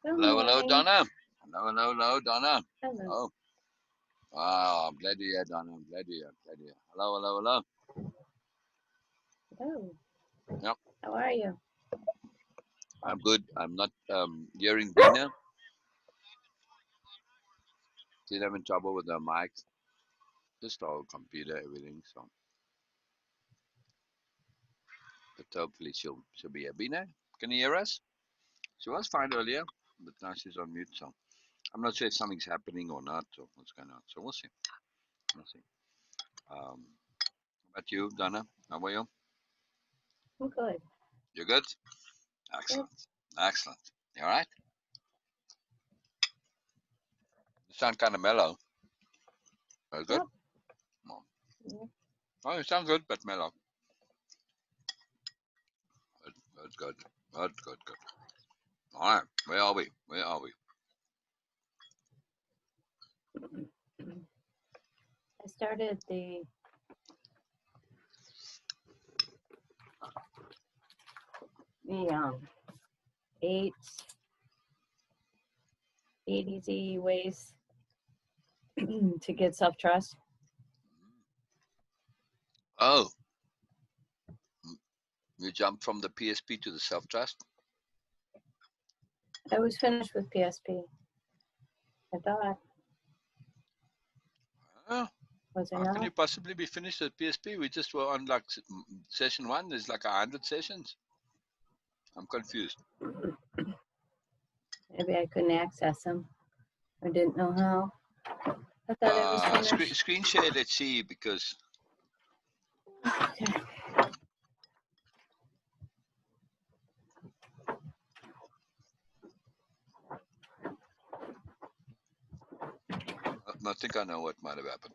Good Hello, morning. Donna. Hello, Donna. Hello. Oh, wow, I'm glad you're here, Donna. I'm glad you're here. Glad you're here. Hello. Hello. Yep, How are you? I'm good. I'm not hearing Beena. She's having trouble with her mics. Just our computer, everything. So, but hopefully she'll be here. Beena, can you hear us? She was fine earlier, but now she's on mute. So I'm not sure if something's happening or not, or what's going on. So we'll see. We'll see. Um, how about you, Donna? How are you? I'm good. You good? Good. Excellent. Excellent. You all right? You sound kind of mellow. Very good. Yep. Oh, Yep. oh, you sound good, but mellow. Good. Good. All right. Where are we? Where are we? I started the eight easy ways to get self trust. Oh, you jumped from the PSP to the self trust. I was finished with PSP. I thought, Oh, was I how can not? you possibly be finished with PSP? We just were on like session one. There's like 100 sessions. I'm confused. Maybe I couldn't access them. I didn't know how. I thought I was finished. Screen share. Let's see because Okay. I think I know what might have happened.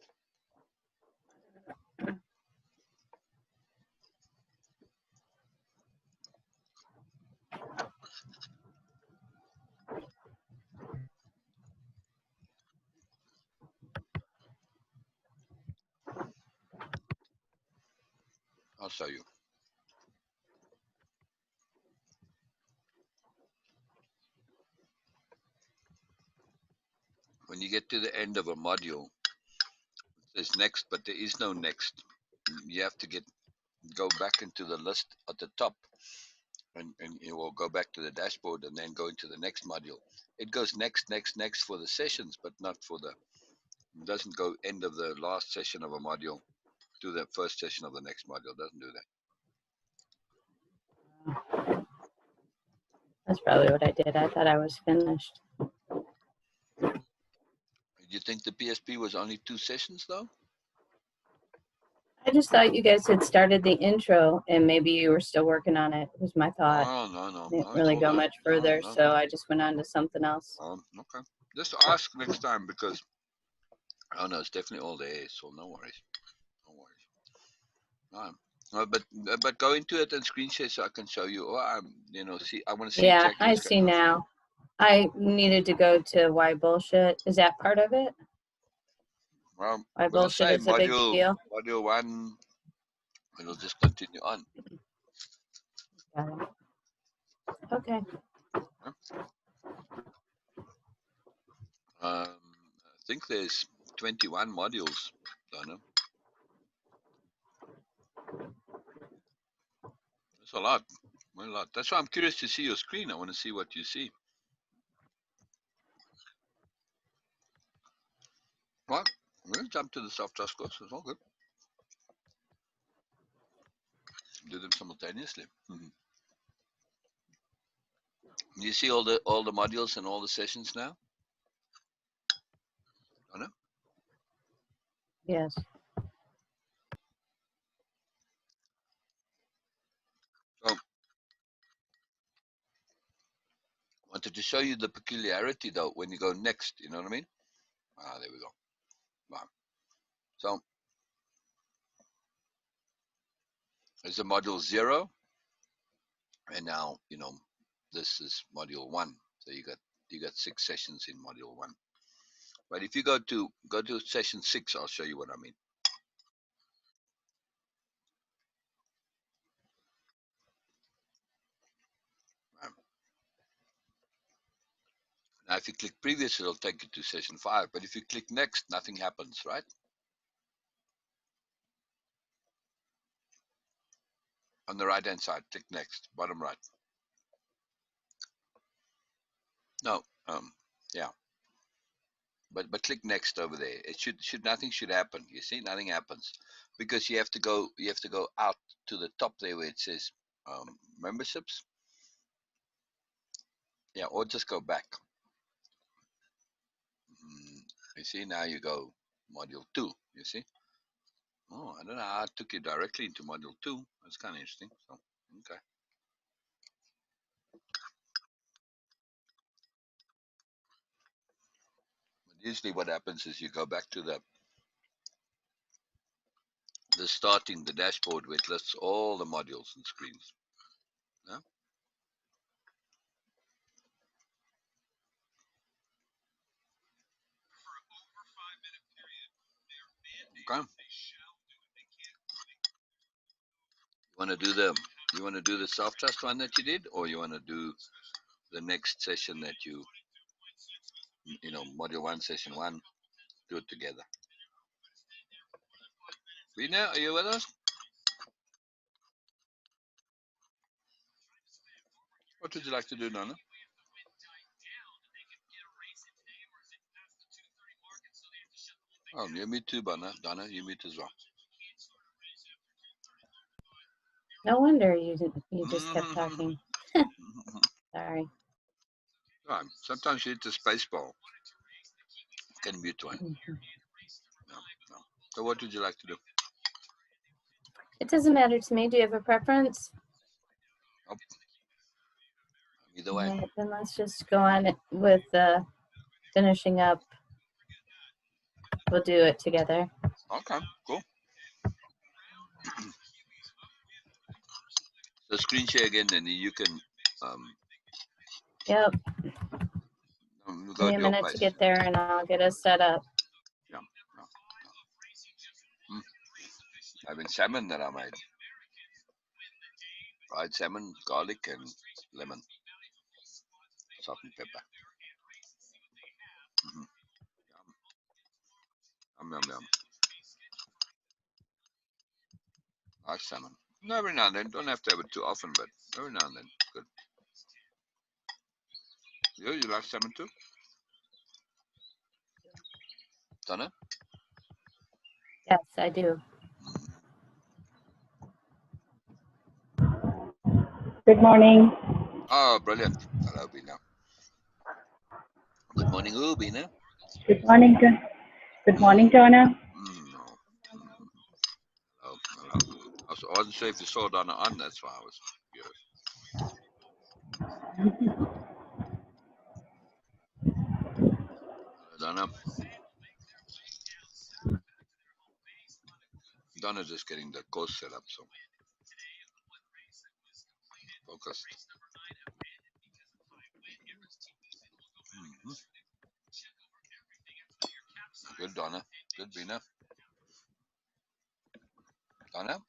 I'll show you. When you get to the end of a module, there's next, but there is no next. You have to go back into the list at the top, and you will go back to the dashboard and then go into the next module. It goes next for the sessions, but not for the. It doesn't go end of the last session of a module to the first session of the next module. It doesn't do that. That's probably what I did. I thought I was finished. You think the PSP was only 2 sessions though? I just thought you guys had started the intro and maybe you were still working on it, was my thought. Oh no, Didn't no, it's really all go done. much No, further, no. so I just went on to something else. Okay. Just ask next time because oh no, it's definitely all there. So no worries, no worries. No, but go into it and screen share so I can show you. Or see. I want to see Yeah, exactly I what's see going on. now. I needed to go to why bullshit. Is that part of it? Well, Why I'm gonna bullshit say is a big deal? module one. It'll just continue on. Got it. Okay. I think there's 21 modules, Donna. That's a lot. A lot. That's why I'm curious to see your screen. I want to see what you see. Well, I'm gonna jump to the soft trust course. It's all good. Do them simultaneously. You see all the modules and all the sessions now, Donna? Yes. So wanted to show you the peculiarity though when you go next. You know what I mean? There we go. Wow. So there's a module 0, and now this is module 1. So you got 6 sessions in module 1. But if you go to session 6, I'll show you what I mean. Um, Now, if you click previous, it'll take you to session 5. But if you click next, nothing happens, right? On the right-hand side, click next, bottom right. No, yeah. But click next over there. It should nothing should happen. You see, nothing happens because you have to go out to the top there where it says memberships. Yeah, or just go back. You see, now you go module 2. You see. Oh, I don't know how I took you directly into module 2. That's kind of interesting. So, okay. But usually, what happens is you go back to the starting the dashboard where it lists all the modules and screens. Yeah? Okay. You want to do the self trust one that you did, or you want to do the next session that you module 1 session 1, do it together. Beena, are you with us? What would you like to do, Donna? Oh, you mute too, Donna. Donna, you mute as well. No wonder you just kept talking. Sorry. Right. Sometimes you hit the space bar. Can mute one. No. So what would you like to do? It doesn't matter to me. Do you have a preference? Nope. Either way. All right, then let's just go on with finishing up. We'll do it together. Okay, cool. So screen share again, and you can Yep. go Give me a minute to get there, and I'll get us set up. Yeah. Having salmon that I made. Fried salmon, garlic, and lemon. Salt and pepper. Yum. Like salmon. Every now and then. Don't have to have it too often, but every now and then. Good. You like salmon too? Donna? Yes, I do. Good morning. Oh, brilliant. Hello, Beena. Good morning, Beena. Good morning, Good morning, Donna. I wasn't sure if you saw Donna on, that's why I was curious. Donna. Donna's just getting the course set up, so focused. Good, Donna. Good, Beena. Donna?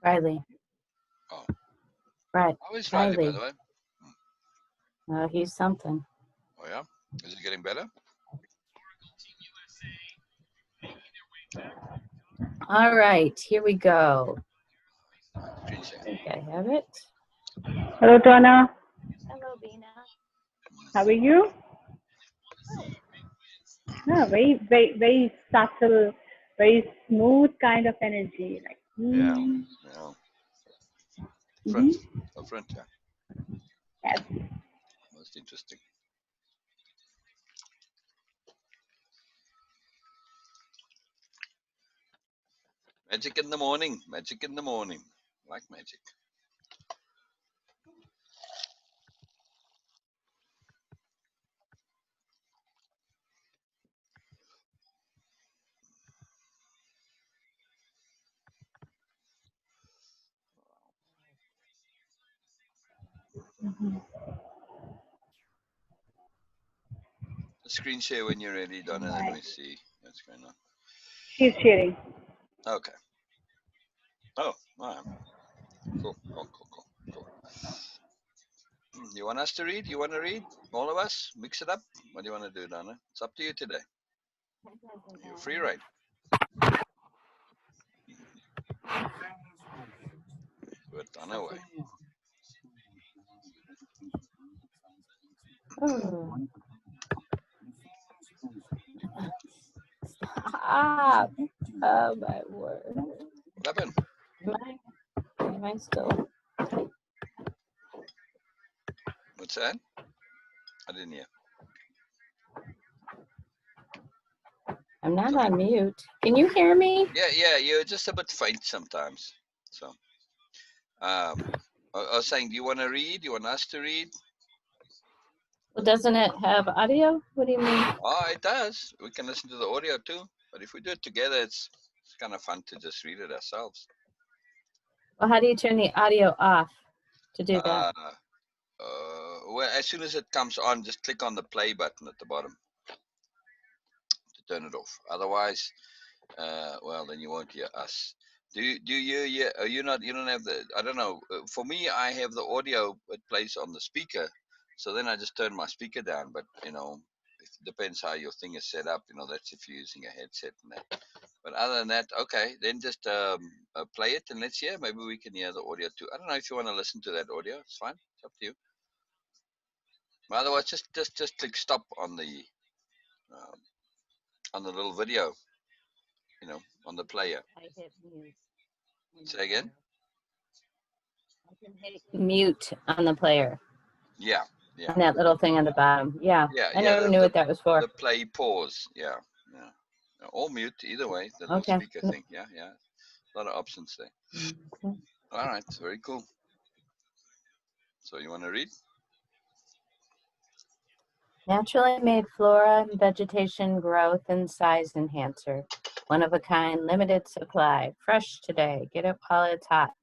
Riley. Oh. Right. How is Riley, by the way? He's something. Oh, yeah? Is it getting better? All right, here we go. Screen share. I think I have it. Hello, Donna. Hello, Beena. How are you? No, very subtle, very smooth kind of energy. Like, Yeah. Different, yeah. Yes. Most interesting. Magic in the morning. Magic in the morning. Like magic. Screen share when you're ready, Donna. Let me see what's going on. She's sharing. Okay. Oh, all right. Cool. You want us to read? You want to read? All of us? Mix it up? What do you want to do, Donna? It's up to you today. You're free reign. Good, Donna away. Oh. Stop. Oh my word. What happened? Am I still? What's that? I didn't hear. I'm not on mute. Can you hear me? Yeah, you're just a bit faint sometimes. So, I was saying, do you want to read? Do you want us to read? Well, doesn't it have audio? What do you mean? Oh, it does. We can listen to the audio too. But if we do it together, it's kind of fun to just read it ourselves. Well, how do you turn the audio off to do that? Well, as soon as it comes on, just click on the play button at the bottom to turn it off. Otherwise, well, then you won't hear us. Do you hear? You don't have the. I don't know. For me, I have the audio. It plays on the speaker, so then I just turn my speaker down. But it depends how your thing is set up. That's if you're using a headset and that. But other than that, okay, then just play it and let's hear. Maybe we can hear the audio too. I don't know if you want to listen to that audio. It's fine. It's up to you. But otherwise, just click stop on the little video. On the player. I hit mute. Say again. I can hit mute on the player. Yeah. And that little thing on the bottom. Yeah. I never knew what that was for. The play pause. Yeah. Or mute, either way. The little speaker thing. Yeah. A lot of options there. Okay. All right. Very cool. So you want to read? Naturally made flora and vegetation growth and size enhancer. One of a kind, limited supply. Fresh today. Get it while it's hot.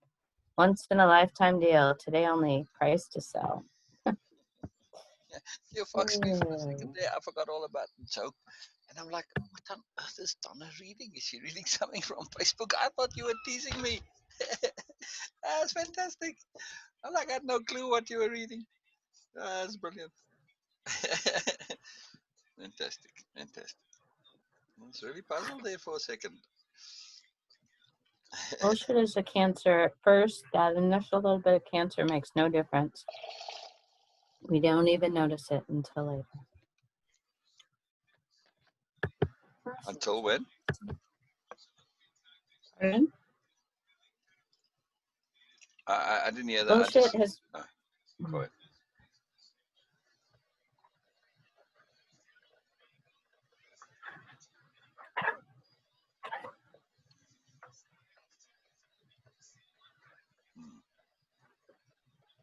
Once in a lifetime deal. Today only. Price to sell. You foxed me for a second there. I forgot all about the joke. And I'm like, what on earth is Donna reading? Is she reading something from Facebook? I thought you were teasing me. That's fantastic. I'm like, I had no clue what you were reading. That's brilliant. Fantastic. I was really puzzled there for a second. Bullshit is a cancer. At first, that initial little bit of cancer makes no difference. We don't even notice it until later. Until when? Pardon? I didn't hear that. Bullshit has... Go ahead.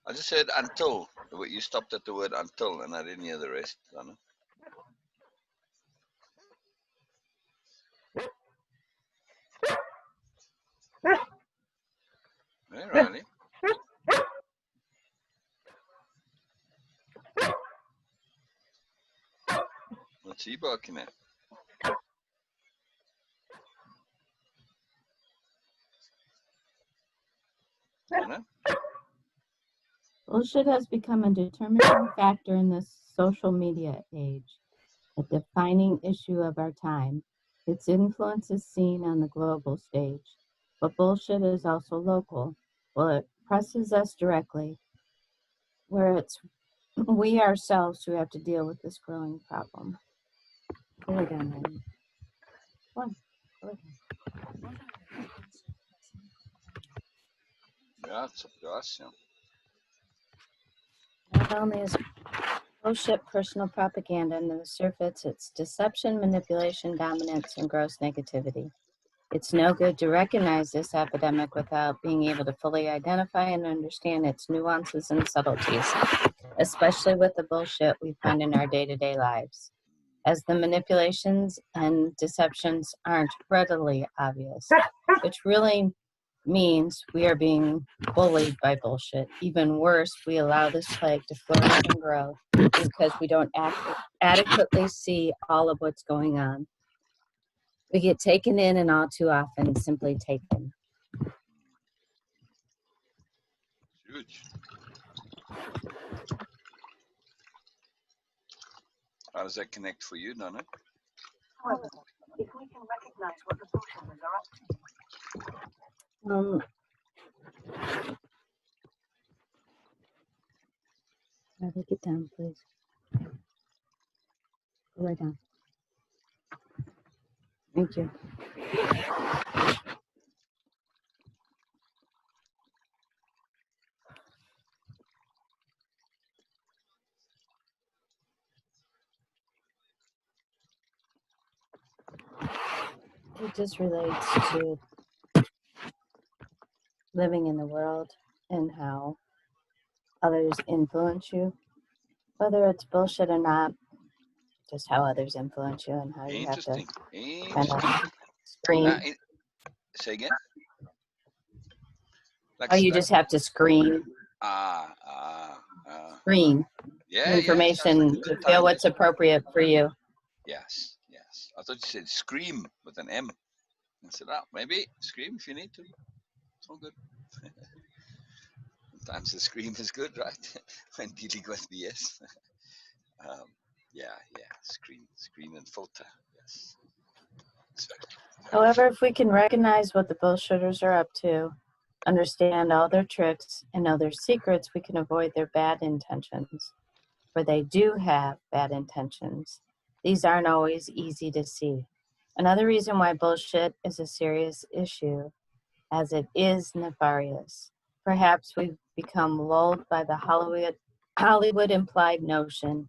I just said until. You stopped at the word until, and I didn't hear the rest, Donna. Hey, Riley. What's he barking at? Donna? Bullshit has become a determining factor in this social media age, a defining issue of our time. Its influence is seen on the global stage, but bullshit is also local. Well, it presses us directly, where it's we ourselves who have to deal with this growing problem. Go again, honey. One. Go again. Yeah, it's up to us. Yeah. Not only is bullshit personal propaganda on the surface, it's deception, manipulation, dominance, and gross negativity. It's no good to recognize this epidemic without being able to fully identify and understand its nuances and subtleties, especially with the bullshit we find in our day-to-day lives, as the manipulations and deceptions aren't readily obvious, which really means we are being bullied by bullshit. Even worse, we allow this plague to flourish and grow because we don't adequately see all of what's going on. We get taken in and all too often simply taken. Huge. How does that connect for you, Donna? However, if we can recognize what the bullshitters are up Rather get down, please. Go right down. Thank you. It just relates to living in the world and how others influence you, whether it's bullshit or not, just how others influence you and how you have to Interesting. kind Interesting. of scream. Say again? Like Oh, you just have to scream, scream yeah, information yeah, to feel what's appropriate for you. Yes, yes. I thought you said scream with an M. I said, oh, maybe scream if you need to. It's all good. Sometimes the scream is good, right? When dealing with BS. Yeah, screen and filter. Yes. However, if we can recognize what the bullshitters are up to, understand all their tricks, and know their secrets, we can avoid their bad intentions. For they do have bad intentions. These aren't always easy to see. Another reason why bullshit is a serious issue, as it is nefarious. Perhaps we've become lulled by the Hollywood implied notion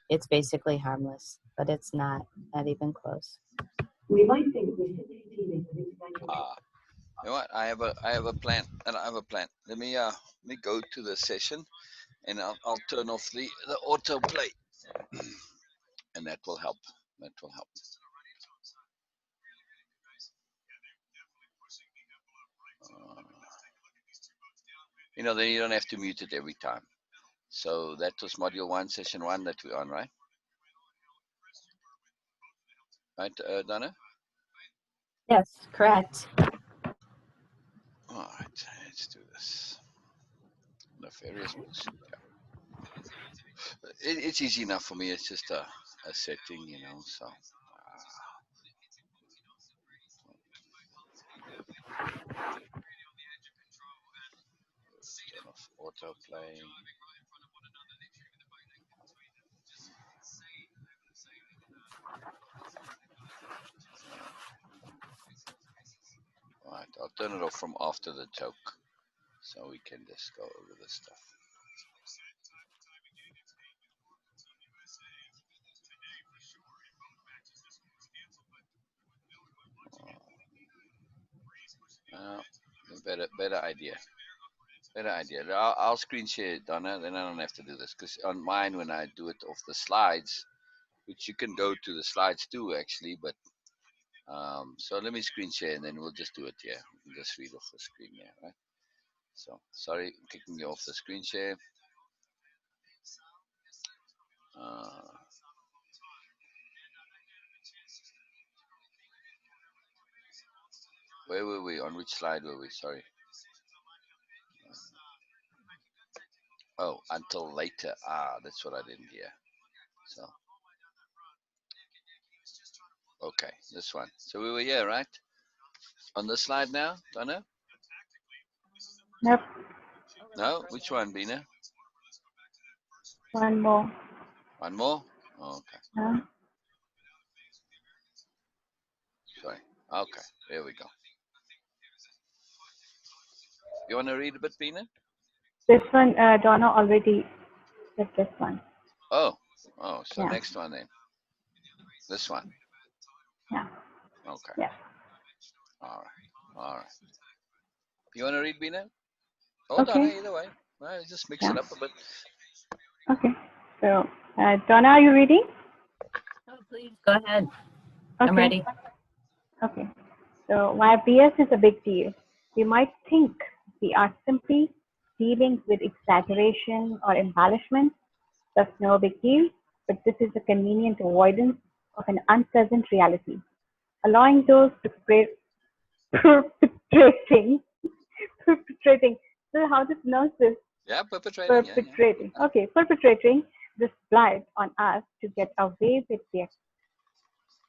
it's basically harmless, but it's not even close. We might think we're simply dealing with exaggeration. You know what? I have a plan, and I have a plan. Let me go to the session, and I'll turn off the autoplay, and that will help. That will help. Then you don't have to mute it every time. So that was module 1, session 1 that we're on, right? Right, Donna? Yes, correct. All right, let's do this. Nefarious bullshit. Yeah. It's easy enough for me. It's just a setting, So turn off autoplay. All right, I'll turn it off from after the joke, so we can just go over this stuff. Better idea. Better idea. I'll screen share it, Donna. Then I don't have to do this because on mine, when I do it off the slides, which you can go to the slides too, actually. But so let me screen share and then we'll just do it here. We can just read off the screen here, right? So sorry, I'm kicking you off the screen share. Where were we? On which slide were we? Sorry. Oh, until later. That's what I didn't hear. So, okay, this one. So we were here, right? On this slide now, Donna? Yep. No? Which one, Beena? One more. One more? Oh, okay. Huh? Sorry. Okay, there we go. You want to read a bit, Beena? This one, Donna already did this one. Oh, so Yeah. next one then. This one. Yeah. Okay. Yeah. All right. You want to read, Beena? Oh, Okay. Donna, either way. Well, just mix it up a bit. Okay. So, Donna, are you reading? Oh, please go ahead. Okay. I'm ready. Okay. So, why BS is a big deal. We might think we are simply dealing with exaggeration or embellishment. That's no big deal, but this is a convenient avoidance of an unpleasant reality, allowing those perpetrating. So how to pronounce this? Yeah, perpetrating. Perpetrating. Okay, perpetrating this blight on us to get away with their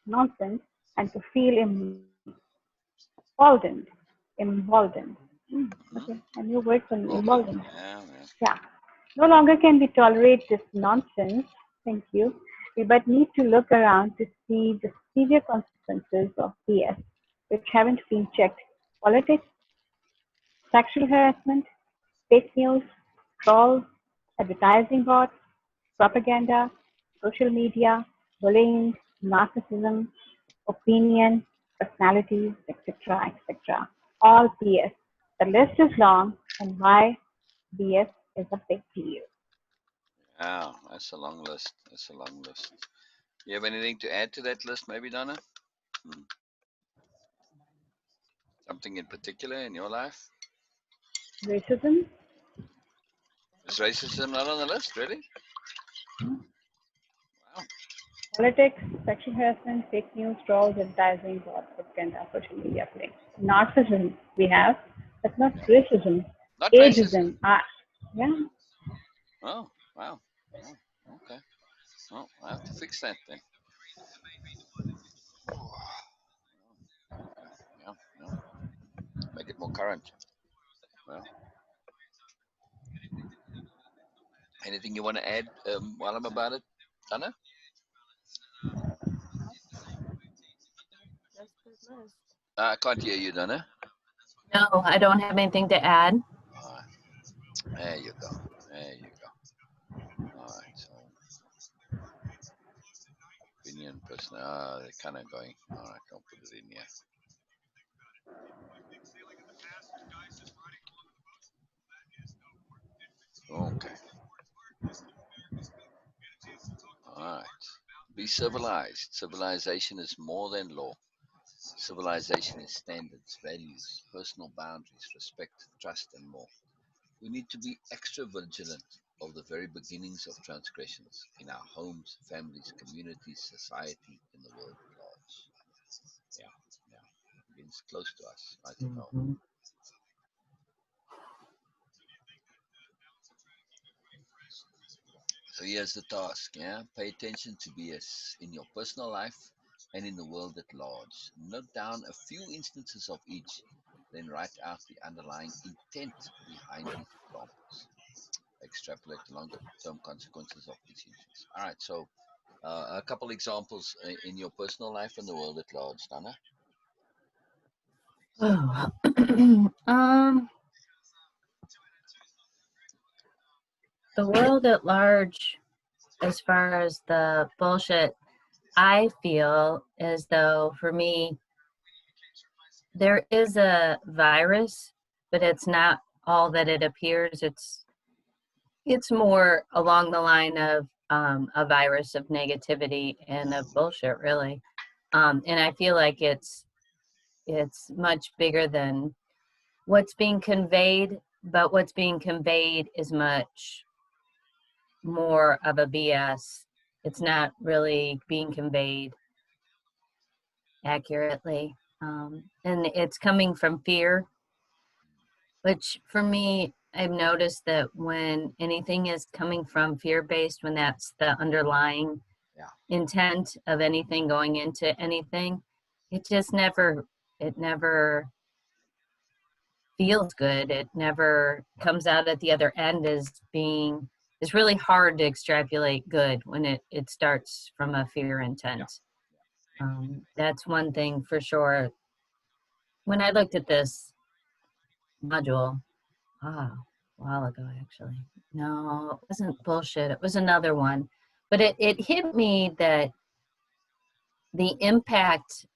nonsense and to feel emboldened. Emboldened. Hmm. Okay, a new word for me, All good. emboldened. Yeah, man. Yeah. No longer can we tolerate this nonsense. Thank you. We but need to look around to see the severe consequences of BS, which haven't been checked. Politics, sexual harassment, fake news, trolls, advertising bots, propaganda, social media, bullying, narcissism, opinion, personalities, etc., etc. All BS. The list is long, and why BS is a big deal. Yeah, that's a long list. That's a long list. You have anything to add to that list, maybe, Donna? Hmm. Something in particular in your life? Racism, Is racism not on the list, really? Wow. politics, sexual harassment, fake news, trolls, advertising, bots, propaganda, social media, bullying. Narcissism we have, but not Yeah. racism, Not racism. ageism. Yeah, Oh, wow. Oh, okay. Oh, I have to fix that thing. Oh, okay. Yeah, yeah. Make it more current. Well, anything you want to add while I'm about it, Donna? That's a good list. I can't hear you, Donna. No, I don't have anything to add. All right. There you go. There you go. All right. So, opinion, person. They're kind of going. All right. Don't put it in here. Okay. All right. Be civilized. Civilization is more than law. Civilization is standards, values, personal boundaries, respect, trust, and more. We need to be extra vigilant of the very beginnings of transgressions in our homes, families, communities, society, in the world at large. Yeah, yeah. It's close to us, right in home. Mhm. So here's the task, yeah? Pay attention to BS in your personal life and in the world at large. Note down a few instances of each, then write out the underlying intent behind these examples. Extrapolate the longer term consequences of each instance. All right, so a couple examples in your personal life and the world at large, Donna. Oh. The world at large, as far as the bullshit, I feel as though for me, there is a virus, but it's not all that it appears. It's more along the line of a virus of negativity and of bullshit, really. And I feel like it's much bigger than what's being conveyed, but what's being conveyed is much more of a BS. It's not really being conveyed accurately. And it's coming from fear, which for me, I've noticed that when anything is coming from fear based, when that's the underlying Yeah. intent of anything going into anything, it just never feels good. It never comes out at the other end as being, it's really hard to extrapolate good when it starts from a fear intent. That's one thing for sure. When I looked at this module, a while ago actually, no, it wasn't bullshit. It was another one. But it hit me that the impact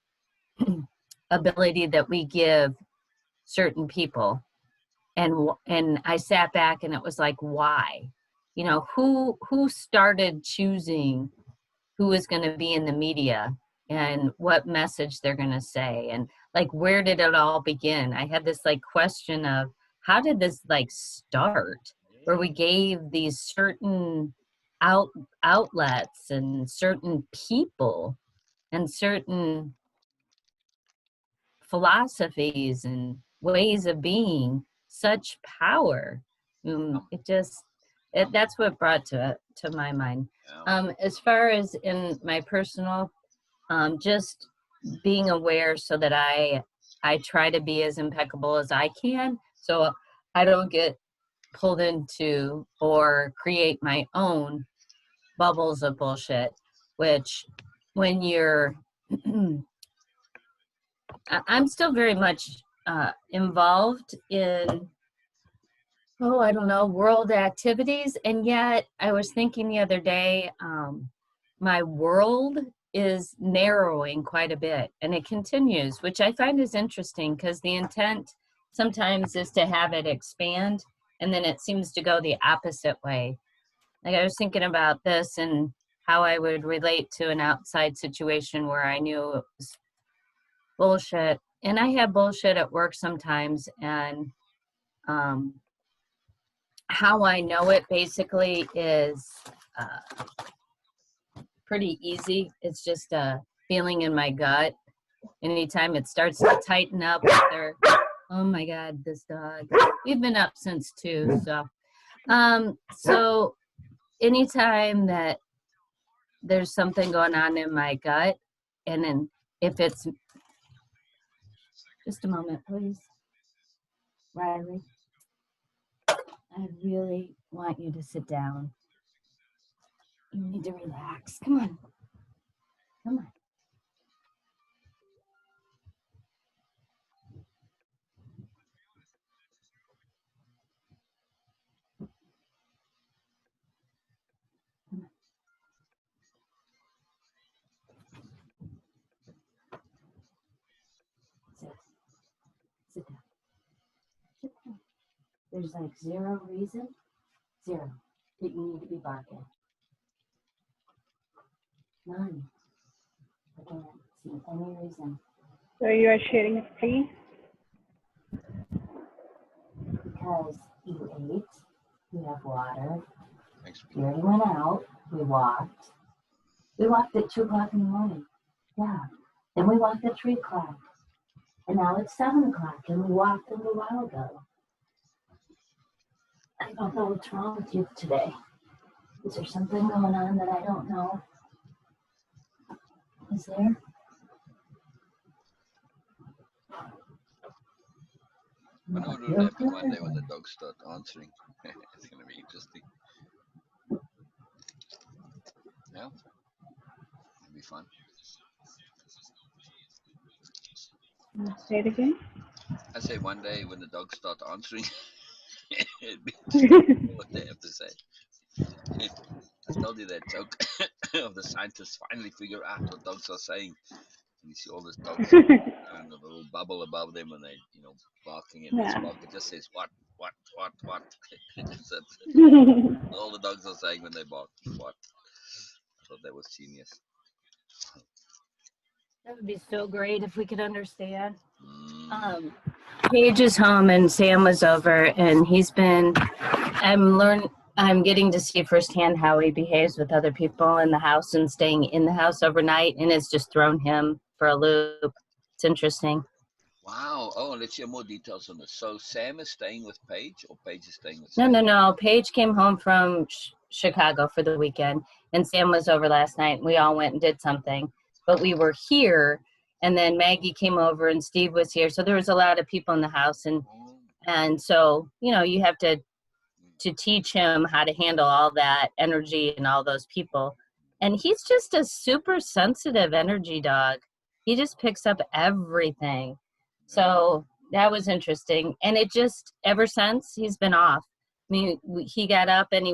ability that we give certain people, and I sat back and it was like, why? You know, who started choosing who is going to be in the media and what message they're going to say, and like, where did it all begin? I had this like question of, how did this like start, where we gave these certain outlets and certain people and certain philosophies and ways of being such power. It just, That's what brought to my mind. Yeah. As far as in my personal, just being aware so that I try to be as impeccable as I can, so I don't get pulled into or create my own bubbles of bullshit, which when you're I'm still very much involved in, oh, I don't know, world activities. And yet I was thinking the other day, my world is narrowing quite a bit, and it continues, which I find is interesting because the intent sometimes is to have it expand, and then it seems to go the opposite way. Like I was thinking about this and how I would relate to an outside situation where I knew it was bullshit. And I have bullshit at work sometimes, and um, how I know it basically is pretty easy. It's just a feeling in my gut. Anytime it starts to tighten up, oh my God, this dog. We've been up since 2, so anytime that there's something going on in my gut, and then if it's, just a moment, please, Riley, I really want you to sit down. You need to relax. Come on. Come on. Sit. Sit down. Sit down. There's like zero reason, zero, that you need to be barking. None. I can't see any reason. So you are sharing a screen? Because you ate, you have water, Thanks. you already went out, we walked. We walked at 2 o'clock in the morning. Yeah. Then we walked at 3 o'clock. And now it's 7 o'clock, and we walked a little while ago. I don't know what's wrong with you today. Is there something going on that I don't know? Is there? I know what will happen one day when the dogs start answering. It's going to be interesting. Yeah, it'll be fun. Say it again. I say one day when the dogs start answering, it'll be interesting what they have to say. I told you that joke of the scientists finally figure out what dogs are saying. And you see all these dogs and a little bubble above them, and they, barking, and this Yeah. bark, it just says what. That's all the dogs are saying when they bark. What? I thought that was genius. That would be so great if we could understand. Mm. Paige is home and Sam was over, and I'm getting to see firsthand how he behaves with other people in the house and staying in the house overnight, and it's just thrown him for a loop. It's interesting. Wow. Oh, let's hear more details on this. So Sam is staying with Paige, or Paige is staying with Sam? No. Paige came home from Chicago for the weekend, and Sam was over last night. We all went and did something, but we were here, and then Maggie came over, and Steve was here. So there was a lot of people in the house, and so you have to teach him how to handle all that energy and all those people. And he's just a super sensitive energy dog. He just picks up everything. So that was interesting. And it just, ever since, he's been off. I mean, he got up and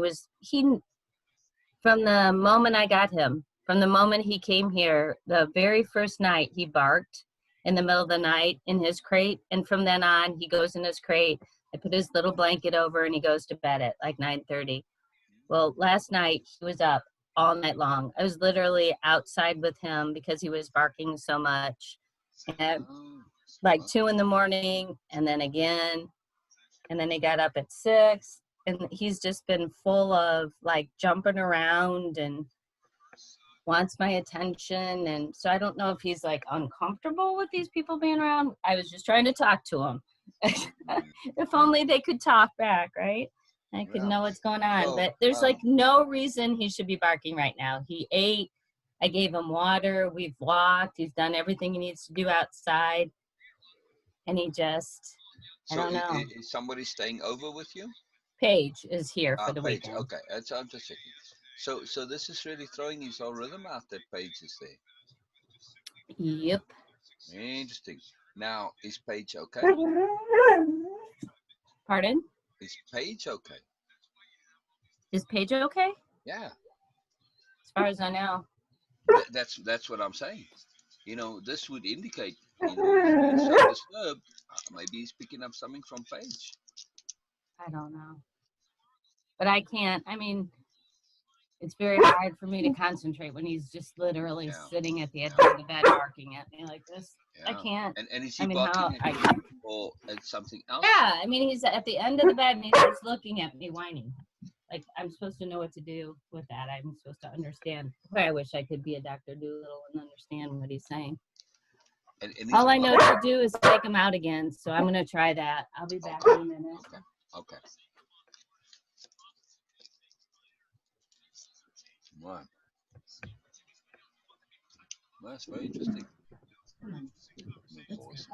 from the moment I got him, from the moment he came here, the very first night he barked in the middle of the night in his crate. And from then on, he goes in his crate. I put his little blanket over and he goes to bed at like 9:30. Well, last night he was up all night long. I was literally outside with him because he was barking so much. And like 2 in the morning, and then again, and then he got up at 6. And he's just been full of like jumping around and wants my attention. And so I don't know if he's like uncomfortable with these people being around. I was just trying to talk to him. If only they could talk back, right? I could Yeah. know what's going on, So, but there's like no reason he should be barking right now. He ate. I gave him water. We've walked. He's done everything he needs to do outside. And he just, I so don't know. is somebody staying over with you? Paige is here for the Paige. weekend. Okay, that's what I'm just checking. So this is really throwing his whole rhythm out. That Paige is there. Yep. Interesting. Now, is Paige okay? Pardon? Is Paige okay? Is Paige okay? Yeah. As far as I know. That's what I'm saying. You know, this would indicate, you know, if he's so disturbed, maybe he's picking up something from Paige. I don't know. But I can't. I mean, it's very hard for me to concentrate when he's just literally Yeah. sitting at the edge of the bed barking at me like this. I Yeah. can't. And is I he mean, barking how? at you or at something else? Yeah, I mean, he's at the end of the bed and he's just looking at me whining. Like, I'm supposed to know what to do with that. I'm supposed to understand. Boy, I wish I could be a Dr. Doolittle and understand what he's saying. And he's All I know barking. to do is take him out again. So I'm going to try that. I'll be back in a minute. Okay. Right. Well, that's very interesting. Come on. Voice.